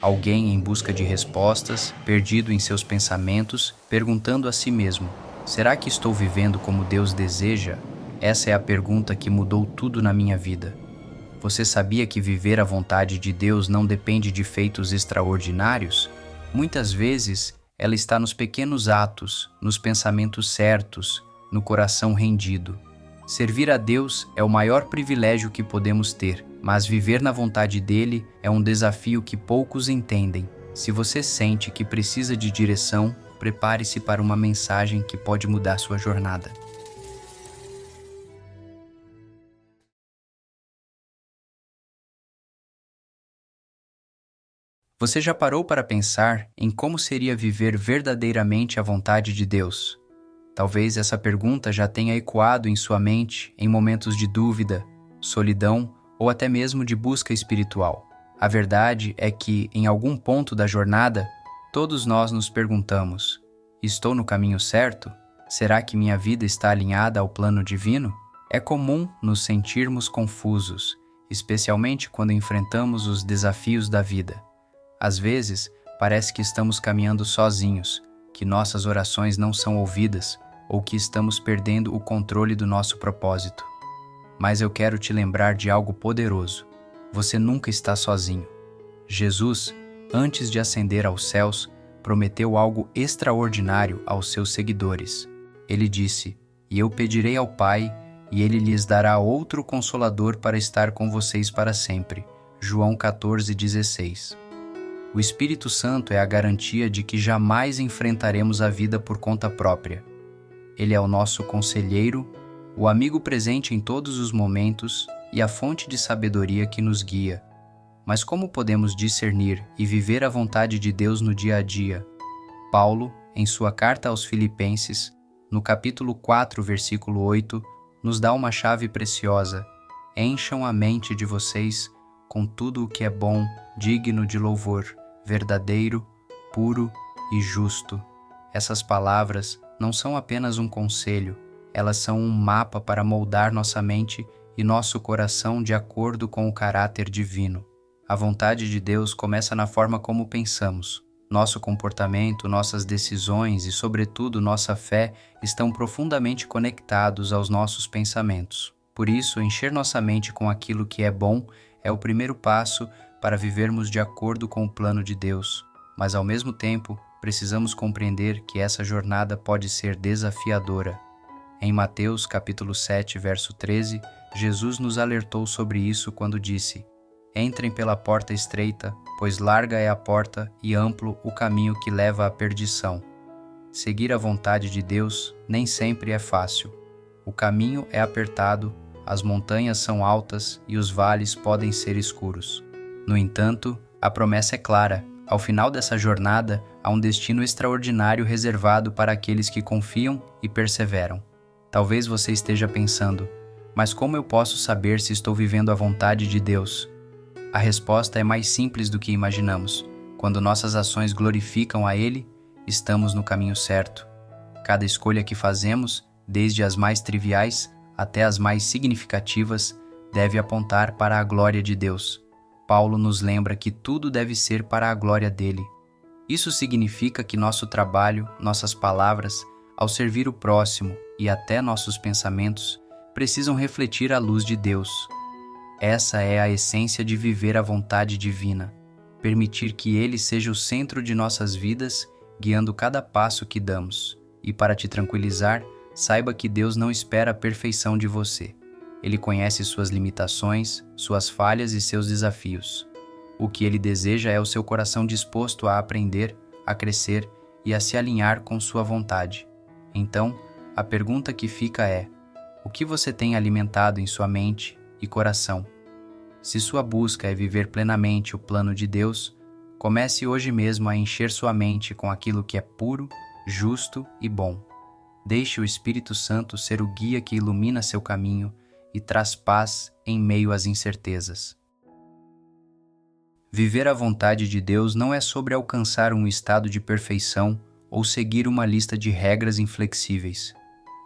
Alguém em busca de respostas, perdido em seus pensamentos, perguntando a si mesmo: será que estou vivendo como Deus deseja? Essa é a pergunta que mudou tudo na minha vida. Você sabia que viver a vontade de Deus não depende de feitos extraordinários? Muitas vezes, ela está nos pequenos atos, nos pensamentos certos, no coração rendido. Servir a Deus é o maior privilégio que podemos ter, mas viver na vontade dele é um desafio que poucos entendem. Se você sente que precisa de direção, prepare-se para uma mensagem que pode mudar sua jornada. Você já parou para pensar em como seria viver verdadeiramente a vontade de Deus? Talvez essa pergunta já tenha ecoado em sua mente em momentos de dúvida, solidão ou até mesmo de busca espiritual. A verdade é que, em algum ponto da jornada, todos nós nos perguntamos: estou no caminho certo? Será que minha vida está alinhada ao plano divino? É comum nos sentirmos confusos, especialmente quando enfrentamos os desafios da vida. Às vezes, parece que estamos caminhando sozinhos, que nossas orações não são ouvidas ou que estamos perdendo o controle do nosso propósito. Mas eu quero te lembrar de algo poderoso. Você nunca está sozinho. Jesus, antes de ascender aos céus, prometeu algo extraordinário aos seus seguidores. Ele disse: "E eu pedirei ao Pai, e Ele lhes dará outro Consolador para estar com vocês para sempre." João 14,16. O Espírito Santo é a garantia de que jamais enfrentaremos a vida por conta própria. Ele é o nosso conselheiro, o amigo presente em todos os momentos e a fonte de sabedoria que nos guia. Mas como podemos discernir e viver a vontade de Deus no dia a dia? Paulo, em sua carta aos Filipenses, no capítulo 4, versículo 8, nos dá uma chave preciosa: encham a mente de vocês com tudo o que é bom, digno de louvor, verdadeiro, puro e justo. Essas palavras não são apenas um conselho, elas são um mapa para moldar nossa mente e nosso coração de acordo com o caráter divino. A vontade de Deus começa na forma como pensamos. Nosso comportamento, nossas decisões e, sobretudo, nossa fé estão profundamente conectados aos nossos pensamentos. Por isso, encher nossa mente com aquilo que é bom é o primeiro passo para vivermos de acordo com o plano de Deus. Mas, ao mesmo tempo, precisamos compreender que essa jornada pode ser desafiadora. Em Mateus capítulo 7, verso 13, Jesus nos alertou sobre isso quando disse: "Entrem pela porta estreita, pois larga é a porta e amplo o caminho que leva à perdição." Seguir a vontade de Deus nem sempre é fácil. O caminho é apertado, as montanhas são altas e os vales podem ser escuros. No entanto, a promessa é clara: ao final dessa jornada, há um destino extraordinário reservado para aqueles que confiam e perseveram. Talvez você esteja pensando: mas como eu posso saber se estou vivendo a vontade de Deus? A resposta é mais simples do que imaginamos. Quando nossas ações glorificam a Ele, estamos no caminho certo. Cada escolha que fazemos, desde as mais triviais até as mais significativas, deve apontar para a glória de Deus. Paulo nos lembra que tudo deve ser para a glória dele. Isso significa que nosso trabalho, nossas palavras, ao servir o próximo e até nossos pensamentos, precisam refletir a luz de Deus. Essa é a essência de viver a vontade divina, permitir que Ele seja o centro de nossas vidas, guiando cada passo que damos. E para te tranquilizar, saiba que Deus não espera a perfeição de você. Ele conhece suas limitações, suas falhas e seus desafios. O que Ele deseja é o seu coração disposto a aprender, a crescer e a se alinhar com sua vontade. Então, a pergunta que fica é: o que você tem alimentado em sua mente e coração? Se sua busca é viver plenamente o plano de Deus, comece hoje mesmo a encher sua mente com aquilo que é puro, justo e bom. Deixe o Espírito Santo ser o guia que ilumina seu caminho e traz paz em meio às incertezas. Viver a vontade de Deus não é sobre alcançar um estado de perfeição ou seguir uma lista de regras inflexíveis.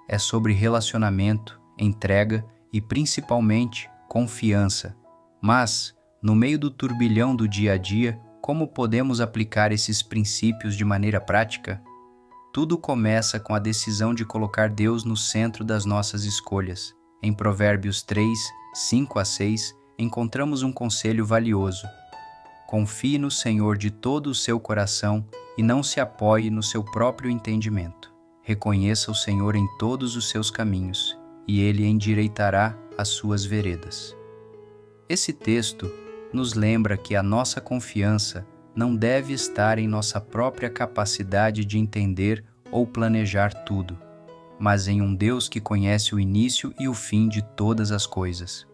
É sobre relacionamento, entrega e, principalmente, confiança. Mas, no meio do turbilhão do dia a dia, como podemos aplicar esses princípios de maneira prática? Tudo começa com a decisão de colocar Deus no centro das nossas escolhas. Em Provérbios 3, 5-6, encontramos um conselho valioso. Confie no Senhor de todo o seu coração e não se apoie no seu próprio entendimento. Reconheça o Senhor em todos os seus caminhos, e Ele endireitará as suas veredas. Esse texto nos lembra que a nossa confiança não deve estar em nossa própria capacidade de entender ou planejar tudo, mas em um Deus que conhece o início e o fim de todas as coisas.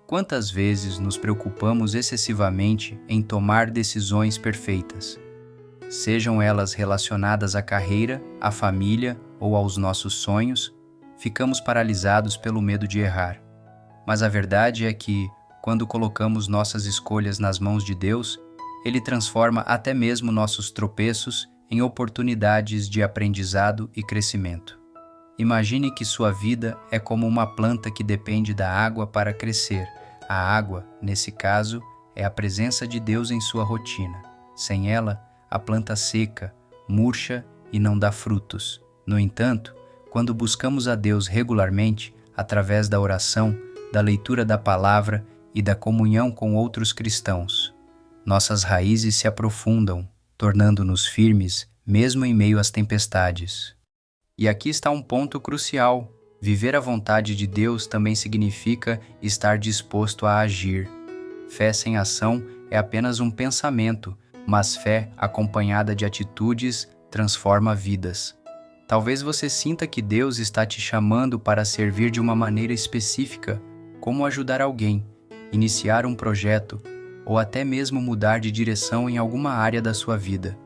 Quantas vezes nos preocupamos excessivamente em tomar decisões perfeitas? Sejam elas relacionadas à carreira, à família ou aos nossos sonhos, ficamos paralisados pelo medo de errar. Mas a verdade é que, quando colocamos nossas escolhas nas mãos de Deus, Ele transforma até mesmo nossos tropeços em oportunidades de aprendizado e crescimento. Imagine que sua vida é como uma planta que depende da água para crescer. A água, nesse caso, é a presença de Deus em sua rotina. Sem ela, a planta seca, murcha e não dá frutos. No entanto, quando buscamos a Deus regularmente, através da oração, da leitura da palavra e da comunhão com outros cristãos, nossas raízes se aprofundam, tornando-nos firmes mesmo em meio às tempestades. E aqui está um ponto crucial. Viver a vontade de Deus também significa estar disposto a agir. Fé sem ação é apenas um pensamento, mas fé acompanhada de atitudes transforma vidas. Talvez você sinta que Deus está te chamando para servir de uma maneira específica, como ajudar alguém, iniciar um projeto ou até mesmo mudar de direção em alguma área da sua vida.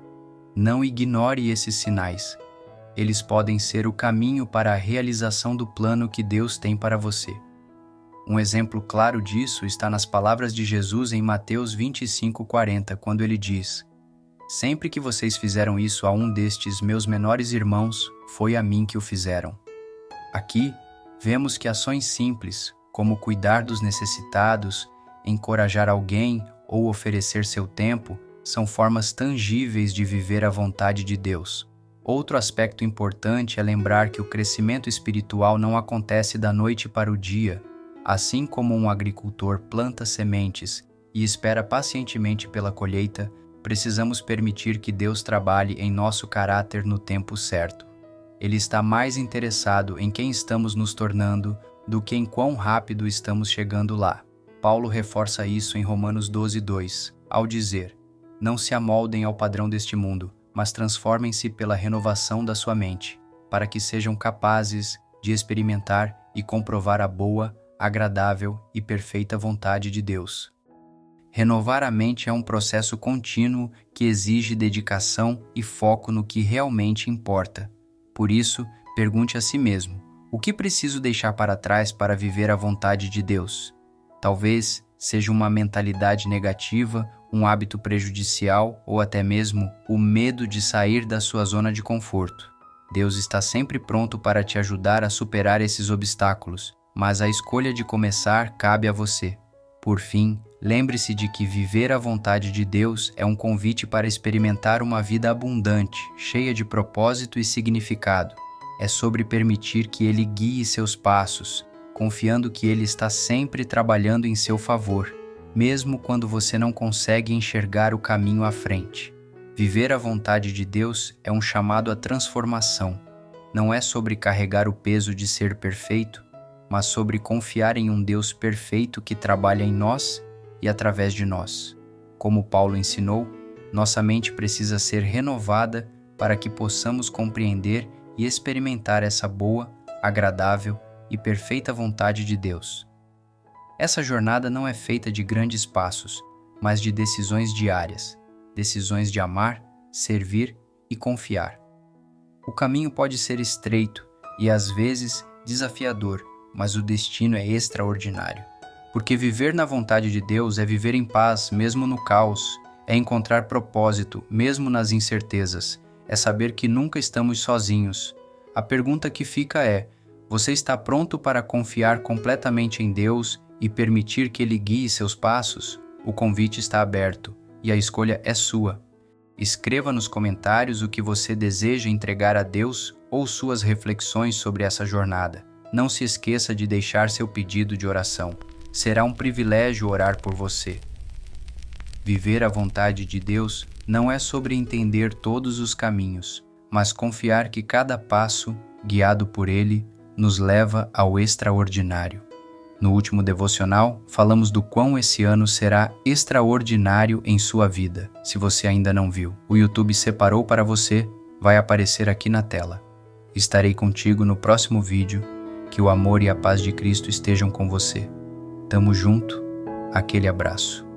Não ignore esses sinais. Eles podem ser o caminho para a realização do plano que Deus tem para você. Um exemplo claro disso está nas palavras de Jesus em Mateus 25:40, quando ele diz: "Sempre que vocês fizeram isso a um destes meus menores irmãos, foi a mim que o fizeram." Aqui, vemos que ações simples, como cuidar dos necessitados, encorajar alguém ou oferecer seu tempo, são formas tangíveis de viver a vontade de Deus. Outro aspecto importante é lembrar que o crescimento espiritual não acontece da noite para o dia. Assim como um agricultor planta sementes e espera pacientemente pela colheita, precisamos permitir que Deus trabalhe em nosso caráter no tempo certo. Ele está mais interessado em quem estamos nos tornando do que em quão rápido estamos chegando lá. Paulo reforça isso em Romanos 12:2, ao dizer: "Não se amoldem ao padrão deste mundo, mas transformem-se pela renovação da sua mente, para que sejam capazes de experimentar e comprovar a boa, agradável e perfeita vontade de Deus." Renovar a mente é um processo contínuo que exige dedicação e foco no que realmente importa. Por isso, pergunte a si mesmo: o que preciso deixar para trás para viver a vontade de Deus? Talvez seja uma mentalidade negativa, um hábito prejudicial ou até mesmo o medo de sair da sua zona de conforto. Deus está sempre pronto para te ajudar a superar esses obstáculos, mas a escolha de começar cabe a você. Por fim, lembre-se de que viver a vontade de Deus é um convite para experimentar uma vida abundante, cheia de propósito e significado. É sobre permitir que Ele guie seus passos, confiando que Ele está sempre trabalhando em seu favor, mesmo quando você não consegue enxergar o caminho à frente. Viver a vontade de Deus é um chamado à transformação. Não é sobre carregar o peso de ser perfeito, mas sobre confiar em um Deus perfeito que trabalha em nós e através de nós. Como Paulo ensinou, nossa mente precisa ser renovada para que possamos compreender e experimentar essa boa, agradável e perfeita vontade de Deus. Essa jornada não é feita de grandes passos, mas de decisões diárias, decisões de amar, servir e confiar. O caminho pode ser estreito e às vezes desafiador, mas o destino é extraordinário. Porque viver na vontade de Deus é viver em paz mesmo no caos, é encontrar propósito mesmo nas incertezas, é saber que nunca estamos sozinhos. A pergunta que fica é: você está pronto para confiar completamente em Deus e permitir que Ele guie seus passos? O convite está aberto, e a escolha é sua. Escreva nos comentários o que você deseja entregar a Deus ou suas reflexões sobre essa jornada. Não se esqueça de deixar seu pedido de oração. Será um privilégio orar por você. Viver a vontade de Deus não é sobre entender todos os caminhos, mas confiar que cada passo, guiado por Ele, nos leva ao extraordinário. No último devocional, falamos do quão esse ano será extraordinário em sua vida. Se você ainda não viu, o YouTube separou para você, vai aparecer aqui na tela. Estarei contigo no próximo vídeo. Que o amor e a paz de Cristo estejam com você. Tamo junto, aquele abraço.